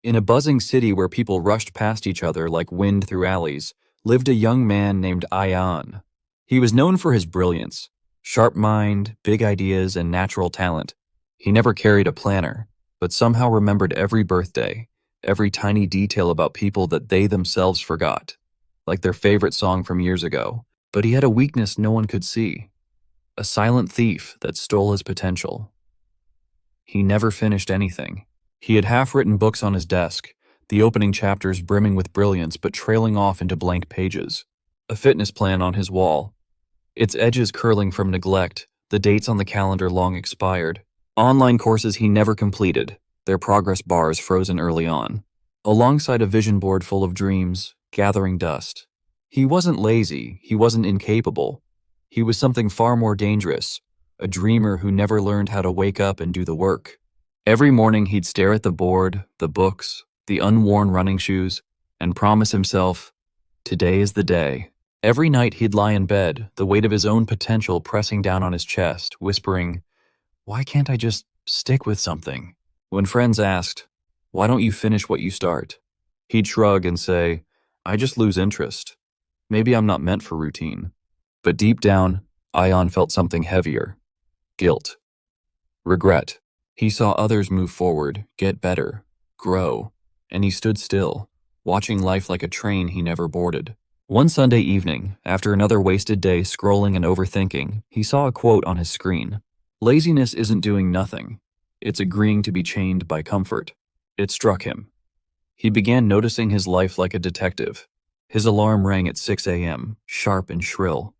In a buzzing city where people rushed past each other like wind through alleys, lived a young man named Ayaan. He was known for his brilliance, sharp mind, big ideas, and natural talent. He never carried a planner, but somehow remembered every birthday, every tiny detail about people that they themselves forgot, like their favorite song from years ago. But he had a weakness no one could see, a silent thief that stole his potential. He never finished anything. He had half-written books on his desk, the opening chapters brimming with brilliance but trailing off into blank pages. A fitness plan on his wall, its edges curling from neglect, the dates on the calendar long expired. Online courses he never completed, their progress bars frozen early on. Alongside a vision board full of dreams, gathering dust. He wasn't lazy, he wasn't incapable. He was something far more dangerous, a dreamer who never learned how to wake up and do the work. Every morning he'd stare at the board, the books, the unworn running shoes, and promise himself, today is the day. Every night he'd lie in bed, the weight of his own potential pressing down on his chest, whispering, why can't I just stick with something? When friends asked, why don't you finish what you start? He'd shrug and say, I just lose interest. Maybe I'm not meant for routine. But deep down, Ayaan felt something heavier. Guilt. Regret. He saw others move forward, get better, grow, and he stood still, watching life like a train he never boarded. One Sunday evening, after another wasted day scrolling and overthinking, he saw a quote on his screen. Laziness isn't doing nothing. It's agreeing to be chained by comfort. It struck him. He began noticing his life like a detective. His alarm rang at 6 a.m., sharp and shrill.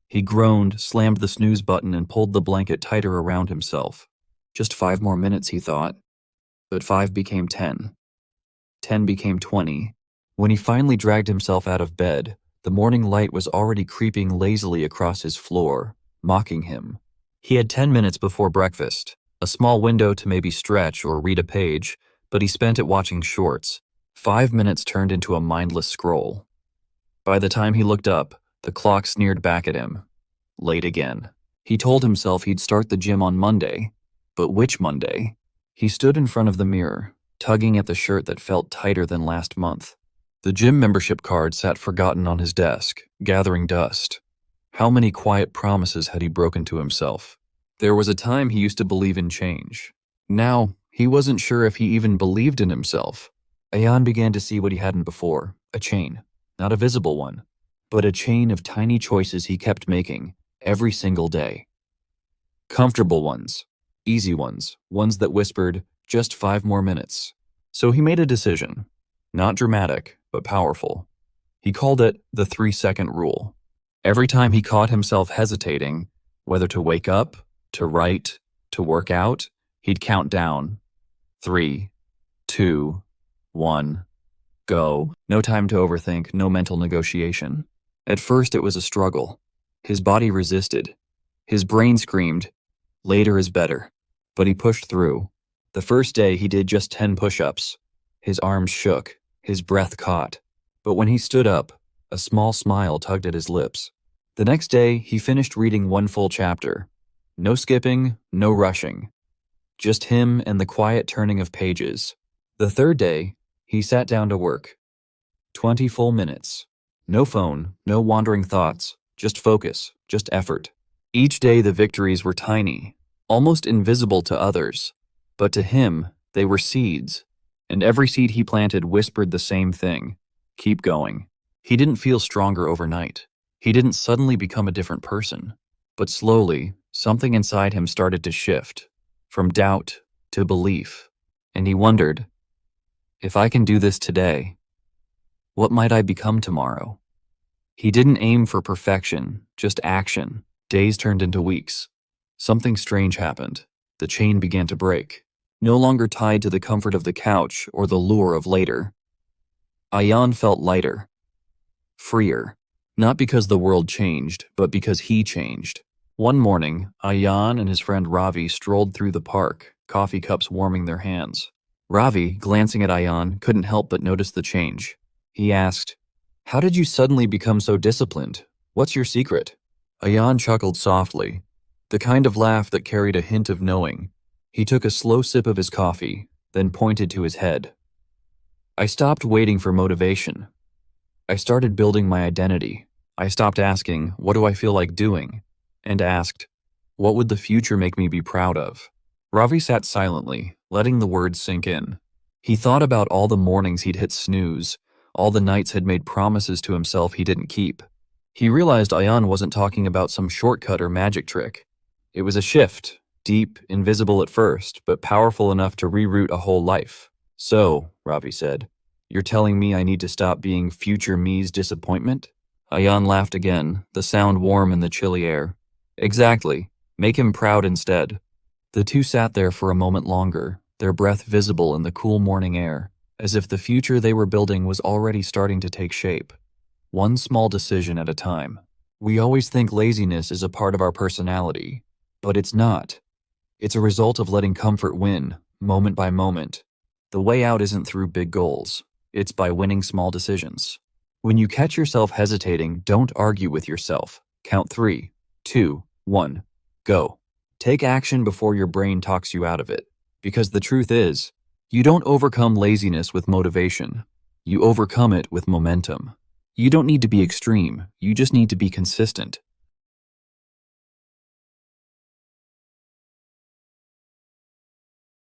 He groaned, slammed the snooze button, and pulled the blanket tighter around himself. Just 5 more minutes, he thought. But 5 became 10. 10 became 20. When he finally dragged himself out of bed, the morning light was already creeping lazily across his floor, mocking him. He had 10 minutes before breakfast, a small window to maybe stretch or read a page, but he spent it watching shorts. 5 minutes turned into a mindless scroll. By the time he looked up, the clock sneered back at him. Late again. He told himself he'd start the gym on Monday. But which Monday? He stood in front of the mirror, tugging at the shirt that felt tighter than last month. The gym membership card sat forgotten on his desk, gathering dust. How many quiet promises had he broken to himself? There was a time he used to believe in change. Now, he wasn't sure if he even believed in himself. Ayaan began to see what he hadn't before, a chain. Not a visible one, but a chain of tiny choices he kept making, every single day. Comfortable ones. Easy ones, ones that whispered, just 5 more minutes. So he made a decision. Not dramatic, but powerful. He called it the 3-second rule. Every time he caught himself hesitating, whether to wake up, to write, to work out, he'd count down. 3, 2, 1, go. No time to overthink, no mental negotiation. At first it was a struggle. His body resisted. His brain screamed, later is better. But he pushed through. The first day he did just 10 push-ups. His arms shook, his breath caught. But when he stood up, a small smile tugged at his lips. The next day, he finished reading 1 full chapter. No skipping, no rushing. Just him and the quiet turning of pages. The third day, he sat down to work. 20 full minutes. No phone, no wandering thoughts, just focus, just effort. Each day the victories were tiny, almost invisible to others, but to him, they were seeds, and every seed he planted whispered the same thing, keep going. He didn't feel stronger overnight. He didn't suddenly become a different person, but slowly, something inside him started to shift, from doubt to belief, and he wondered, if I can do this today, what might I become tomorrow? He didn't aim for perfection, just action. Days turned into weeks. Something strange happened. The chain began to break, no longer tied to the comfort of the couch or the lure of later. Ayaan felt lighter, freer, not because the world changed, but because he changed. One morning, Ayaan and his friend Ravi strolled through the park, coffee cups warming their hands. Ravi, glancing at Ayaan, couldn't help but notice the change. He asked, "How did you suddenly become so disciplined? What's your secret?" Ayaan chuckled softly, the kind of laugh that carried a hint of knowing. He took a slow sip of his coffee, then pointed to his head. I stopped waiting for motivation. I started building my identity. I stopped asking, what do I feel like doing? And asked, what would the future make me be proud of? Ravi sat silently, letting the words sink in. He thought about all the mornings he'd hit snooze, all the nights had made promises to himself he didn't keep. He realized Ayaan wasn't talking about some shortcut or magic trick. It was a shift, deep, invisible at first, but powerful enough to reroute a whole life. So, Ravi said, you're telling me I need to stop being future me's disappointment? Ayaan laughed again, the sound warm in the chilly air. Exactly. Make him proud instead. The two sat there for a moment longer, their breath visible in the cool morning air, as if the future they were building was already starting to take shape. One small decision at a time. We always think laziness is a part of our personality, but it's not. It's a result of letting comfort win, moment by moment. The way out isn't through big goals. It's by winning small decisions. When you catch yourself hesitating, don't argue with yourself. Count 3, 2, 1, go. Take action before your brain talks you out of it. Because the truth is, you don't overcome laziness with motivation. You overcome it with momentum. You don't need to be extreme, you just need to be consistent.